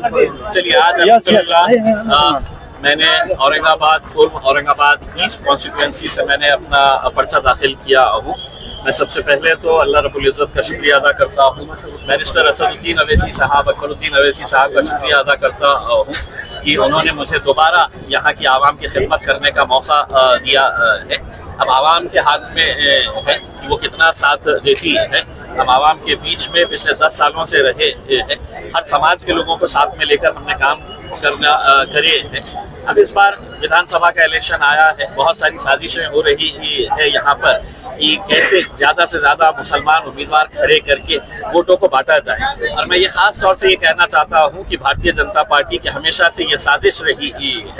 चलिए आज अल्हम्दुलिल्लाह मैंने औरंगाबाद पूर्व औरंगाबाद ईस्ट कॉन्स्टिट्यूएंसी से मैंने अपना पर्चा दाखिल किया हूँ। मैं सबसे पहले तो अल्लाह रब्बुल इज़्ज़त का शुक्रिया अदा करता हूँ, बैरिस्टर असदुद्दीन अवैसी साहब, अकबरुद्दीन अवैसी साहब का शुक्रिया अदा करता हूँ कि उन्होंने मुझे दोबारा यहाँ की आवाम की खिदमत करने का मौका दिया है। अब आवाम के हाथ में है कि वो कितना साथ देती है। हम आवाम के बीच में पिछले 10 सालों से रहे हैं, हर समाज के लोगों को साथ में लेकर हमने काम करे हैं। अब इस बार विधानसभा का इलेक्शन आया है, बहुत सारी साजिशें हो रही है यहाँ पर कि कैसे ज़्यादा से ज़्यादा मुसलमान उम्मीदवार खड़े करके वोटों को बांटा जाए। और मैं ये ख़ास तौर से ये कहना चाहता हूँ कि भारतीय जनता पार्टी की हमेशा से ये साजिश रही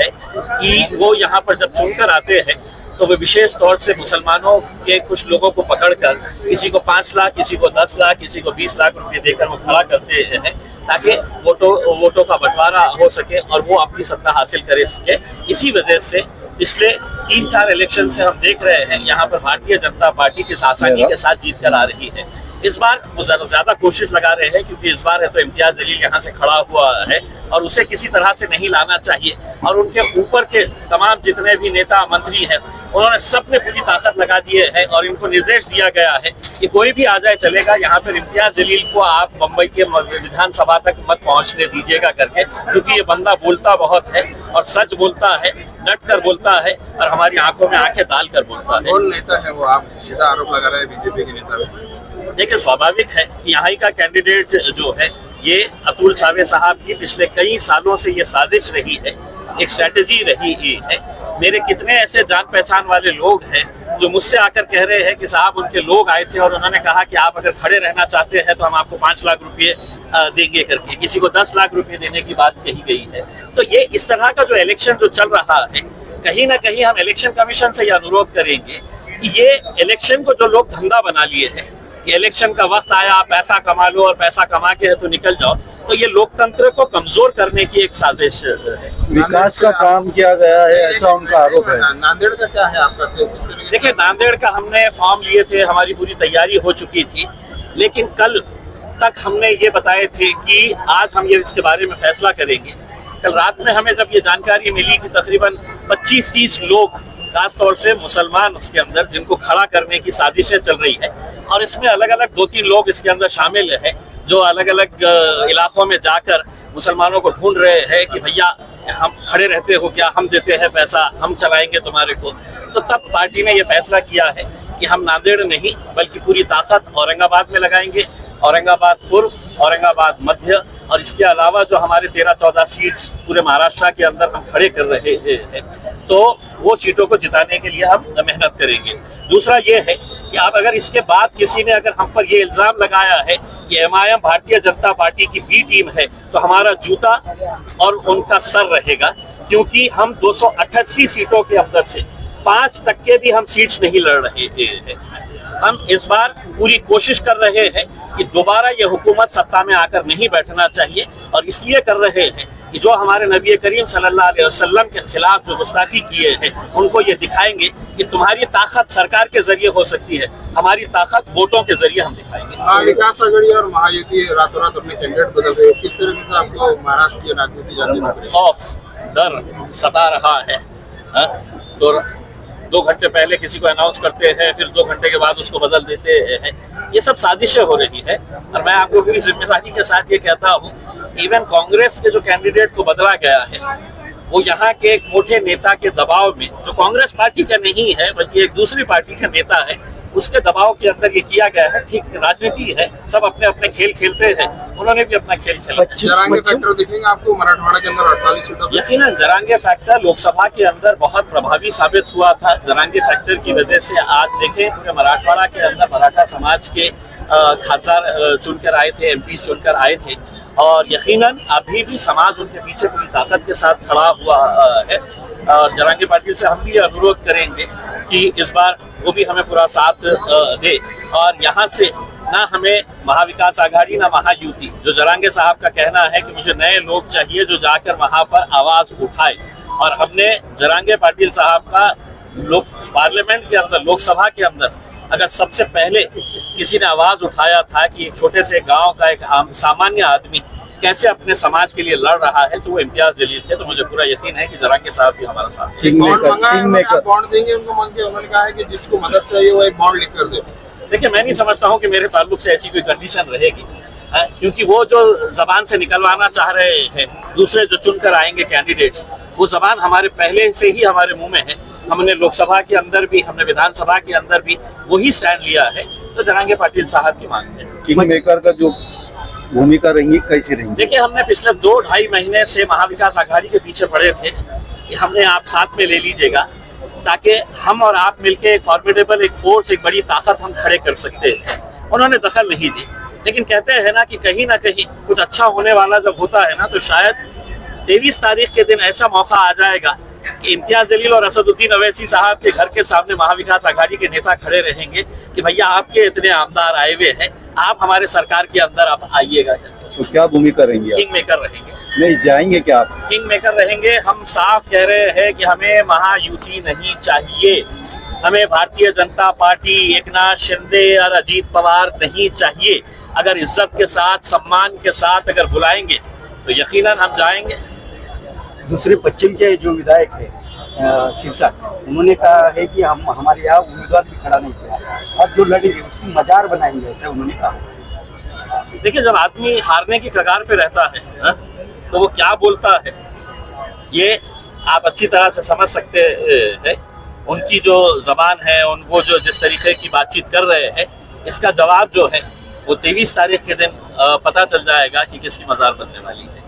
है कि वो यहाँ पर जब चुनकर आते हैं तो वे विशेष तौर से मुसलमानों के कुछ लोगों को पकड़कर किसी को 5 लाख, किसी को 10 लाख, किसी को 20 लाख रुपए देकर वो खड़ा करते हैं ताकि वोटों का बंटवारा हो सके और वो अपनी सत्ता हासिल कर सके। इसी वजह से पिछले 3-4 इलेक्शन से हम देख रहे हैं यहाँ पर भारतीय जनता पार्टी किस आसानी के साथ जीत कर आ रही है। इस बार वो ज़्यादा कोशिश लगा रहे हैं क्योंकि इस बार है तो इम्तियाज जलील यहाँ से खड़ा हुआ है और उसे किसी तरह से नहीं लाना चाहिए। और उनके ऊपर के तमाम जितने भी नेता मंत्री हैं उन्होंने सब ने पूरी ताकत लगा दिए है और इनको निर्देश दिया गया है कि कोई भी आ जाए चलेगा, यहाँ पर इम्तियाज जलील को आप मुंबई के विधानसभा तक मत पहुँचने दीजिएगा करके, क्योंकि ये बंदा बोलता बहुत है और सच बोलता है, डट कर बोलता है और हमारी आंखों में आंखें डाल कर बोलता है। कौन नेता है वो? आप सीधा आरोप लगा रहे हैं बीजेपी के नेता पे। देखिए, स्वाभाविक है कि यहाँ का कैंडिडेट जो है ये अतुल सावे साहब की पिछले कई सालों से ये साजिश रही है, एक स्ट्रेटेजी रही है। मेरे कितने ऐसे जान पहचान वाले लोग हैं जो मुझसे आकर कह रहे हैं कि साहब उनके लोग आए थे और उन्होंने कहा कि आप अगर खड़े रहना चाहते हैं तो हम आपको 5 लाख रुपये देंगे करके, किसी को 10 लाख रुपये देने की बात कही गई है। तो ये इस तरह का जो इलेक्शन जो चल रहा है, कहीं ना कहीं हम इलेक्शन कमीशन से ये अनुरोध करेंगे कि ये इलेक्शन को जो लोग धंधा बना लिए हैं कि इलेक्शन का वक्त आया, पैसा कमा लो और पैसा कमा के तो निकल जाओ, तो ये लोकतंत्र को कमजोर करने की एक साजिश है। विकास का काम किया गया है ऐसा उनका आरोप है। नांदेड़ का क्या है आपका? देखिए, नांदेड़ का हमने फॉर्म लिए थे, हमारी पूरी तैयारी हो चुकी थी, लेकिन कल तक हमने ये बताए थे कि आज हम ये इसके बारे में फैसला करेंगे। कल रात में हमें जब ये जानकारी मिली कि तकरीबन 25-30 लोग, खास तौर से मुसलमान उसके अंदर, जिनको खड़ा करने की साजिशें चल रही है और इसमें अलग अलग 2-3 लोग इसके अंदर शामिल हैं जो अलग अलग इलाकों में जाकर मुसलमानों को ढूंढ रहे हैं कि भैया हम खड़े रहते हो क्या, हम देते हैं पैसा, हम चलाएंगे तुम्हारे को। तो तब पार्टी ने यह फैसला किया है कि हम नांदेड़ नहीं बल्कि पूरी ताकत औरंगाबाद में लगाएंगे, औरंगाबाद पूर्व, औरंगाबाद मध्य और इसके अलावा जो हमारे 13-14 सीट्स पूरे महाराष्ट्र के अंदर हम खड़े कर रहे हैं, तो वो सीटों को जिताने के लिए हम मेहनत करेंगे। दूसरा ये है कि आप अगर इसके बाद किसी ने अगर हम पर ये इल्ज़ाम लगाया है कि एमआईएम भारतीय जनता पार्टी की बी टीम है, तो हमारा जूता और उनका सर रहेगा, क्योंकि हम 288 सीटों के अंदर से 5 तक के भी हम सीट्स नहीं लड़ रहे हैं। हम इस बार पूरी कोशिश कर रहे हैं कि दोबारा ये हुकूमत सत्ता में आकर नहीं बैठना चाहिए और इसलिए कर रहे हैं कि जो हमारे नबी करीम सल्लल्लाहु अलैहि वसल्लम के खिलाफ जो गुस्ताखी किए हैं उनको ये दिखाएंगे कि तुम्हारी ताकत सरकार के जरिए हो सकती है, हमारी ताकत वोटों के जरिए हम दिखाएंगे। विकास आघाड़ी और महायुति रातों रात अपने कैंडिडेट बदल रहे हैं, किस तरह से आपको महाराष्ट्र की राजनीति जाननी पड़ रही है? खौफ, डर सता रहा है। तो 2 घंटे पहले किसी को अनाउंस करते हैं, फिर 2 घंटे के बाद उसको बदल देते हैं। ये सब साजिशें हो रही है और मैं आपको पूरी जिम्मेदारी के साथ ये कहता हूँ, इवन कांग्रेस के जो कैंडिडेट को बदला गया है वो यहाँ के एक मोटे नेता के दबाव में, जो कांग्रेस पार्टी का नहीं है बल्कि एक दूसरी पार्टी का नेता है, उसके दबाव के अंदर ये किया गया है। ठीक राजनीति है, सब अपने अपने खेल खेलते हैं, उन्होंने भी अपना खेल खेला। जरांगे फैक्टर दिखेंगे आपको मराठवाड़ा के अंदर 48 सीटों पर? यकीनन जरांगे फैक्टर लोकसभा के अंदर बहुत प्रभावी साबित हुआ था। जरांगे फैक्टर की वजह से आज देखें पूरे मराठवाड़ा के अंदर मराठा समाज के खासदार चुनकर आए थे, एमपी चुनकर आए थे और यकीनन अभी भी समाज उनके पीछे पूरी ताकत के साथ खड़ा हुआ है। जरांगे पाटिल से हम भी अनुरोध करेंगे कि इस बार वो भी हमें पूरा साथ दे और यहाँ से ना हमें महाविकास आघाड़ी ना महायुति, जो जरांगे साहब का कहना है कि मुझे नए लोग चाहिए जो जाकर वहाँ पर आवाज़ उठाए, और हमने जरांगे पाटिल साहब का पार्लियामेंट के अंदर, लोकसभा के अंदर अगर सबसे पहले किसी ने आवाज़ उठाया था कि एक छोटे से गांव का एक सामान्य आदमी कैसे अपने समाज के लिए लड़ रहा है, तो वो इम्तियाज जलील थे। तो मुझे पूरा यकीन है कि जरांगे साहब भी हमारा साथ देंगे। किंग बॉन्ड मेकर, मांगा है किंग उन्होंने, आप मेकर। बॉन्ड देंगे उनको मांग के? उन्होंने कहा है कि जिसको मदद चाहिए वो एक बॉन्ड लिख कर दे। देखिए, मैं नहीं समझता हूँ कि मेरे ताल्लुक से ऐसी कोई कंडीशन रहेगी, क्योंकि वो जो जबान से निकलवाना चाह रहे हैं दूसरे जो चुनकर आएंगे कैंडिडेट्स, वो जबान हमारे पहले से ही हमारे मुंह में है। हमने लोकसभा के अंदर भी, हमने विधानसभा के अंदर भी वही स्टैंड लिया है। तो जरांगे पाटिल साहब की मांग है। किंग मेकर का जो भूमिका रहेंगी कैसी रहेंगी? देखिए, हमने पिछले 2-2.5 महीने से महाविकास आघाड़ी के पीछे पड़े थे कि हमने आप साथ में ले लीजिएगा, ताकि हम और आप मिलके एक फॉर्मिडेबल, एक फोर्स, एक बड़ी ताकत हम खड़े कर सकते हैं। उन्होंने दखल नहीं दी, लेकिन कहते हैं ना कि कहीं ना कहीं कुछ अच्छा होने वाला जब होता है ना, तो शायद 23 तारीख के दिन ऐसा मौका आ जाएगा कि इम्तियाज जलील और असदुद्दीन अवैसी साहब के घर के सामने महाविकास आघाड़ी के नेता खड़े रहेंगे कि भैया आपके इतने आमदार आए हुए हैं, आप हमारे सरकार के अंदर आप आइएगा। तो क्या भूमिका रहेंगी आप? किंग मेकर रहेंगे। नहीं जाएंगे क्या आप? किंग मेकर रहेंगे। हम साफ कह रहे हैं कि हमें महायुति नहीं चाहिए, हमें भारतीय जनता पार्टी, एकनाथ शिंदे और अजीत पवार नहीं चाहिए। अगर इज्जत के साथ, सम्मान के साथ अगर बुलाएंगे तो यकीनन हम जाएंगे। दूसरे पश्चिम के जो विधायक है शिवसेना, उन्होंने कहा है कि हम हमारे यहाँ उम्मीदवार भी खड़ा नहीं किया और जो लड़ेंगे उसकी मजार बनाएंगे, ऐसा उन्होंने कहा। देखिए, जब आदमी हारने की कगार पे रहता है तो वो क्या बोलता है ये आप अच्छी तरह से समझ सकते हैं। उनकी जो जबान है, वो जो जिस तरीके की बातचीत कर रहे हैं, इसका जवाब जो है वो 23 तारीख के दिन पता चल जाएगा कि किसकी मजार बनने वाली है।